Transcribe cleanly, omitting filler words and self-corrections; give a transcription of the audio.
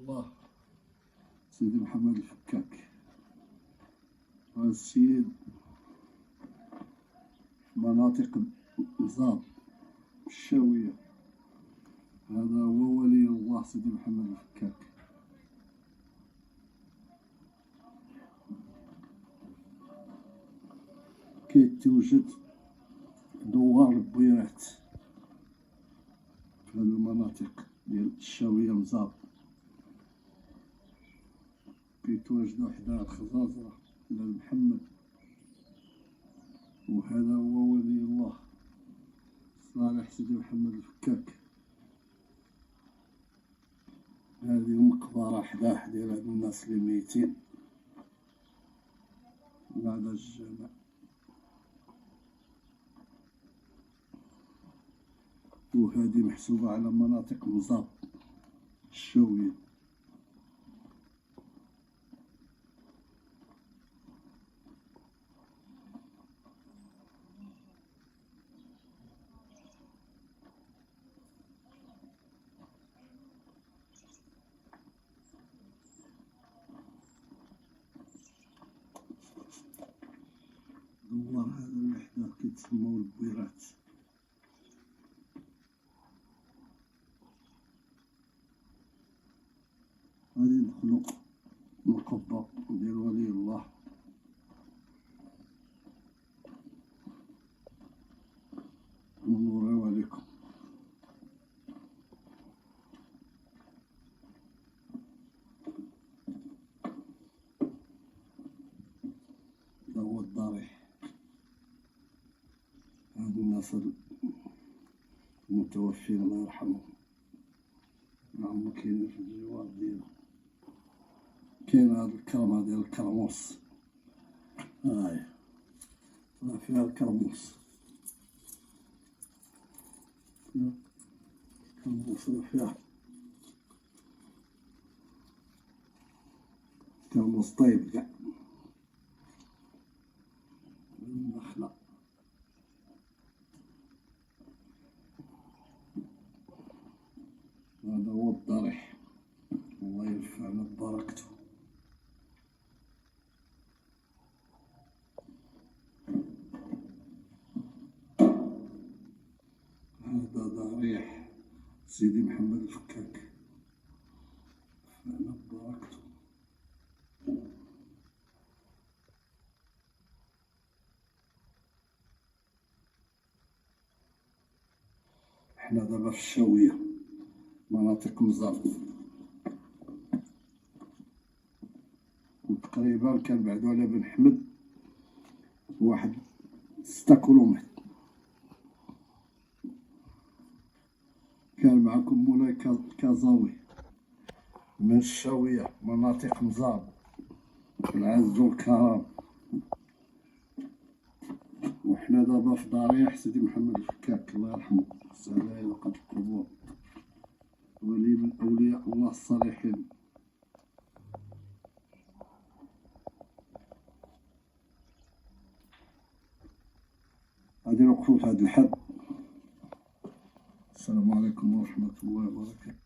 الله سيدي محمد الفكاك. هذا السيد مناطق مزاب الشاوية، هذا هو ولي الله سيدي محمد الفكاك. كيتوجد دوار البويرات في هذه المناطق ديال الشاوية مزاب، كيتواجدو حدا الخزازرة حدا محمد، وهذا هو ولي الله صالح سيدي محمد الفكاك. هذه المقبرة حداه ديال هاد الناس اللي ميتين بعد الجامع. وهذه محسوبة على مناطق مزاب الشاوية. دوار هذا اللي حداه كيتسموا البويرات. غادي ندخلو القبة ديال ولي الله. ونوريو عليكم. هذا هو الضريح، هادو الناس المتوفين الله يرحمهم راهم كاينين في الجوار ديالو. كاين هاد الكرمة ديال الكرموس، هاهي راه فيها الكرموس، الكرموس راه فيها كرموس طيب كاع النخلة. هذا هو الضريح، الله يرفعنا ببركته. هذا ضريح سيدي محمد الفكاك، يرفعنا ببركته. حنا دابا في الشاوية مناطق مزاب، وتقريبا كنبعدو على بن حمد واحد 6 كيلومتر. كان معكم مولاي كازاوي من الشاوية مناطق مزاب العز والكرم. وحنا دابا في ضريح سيدي محمد الفكاك الله يرحمه، سعد يلقى القبور، ولي من أولياء الله الصالحين. غادي نوقفو في هاد الحد. السلام عليكم ورحمة الله وبركاته.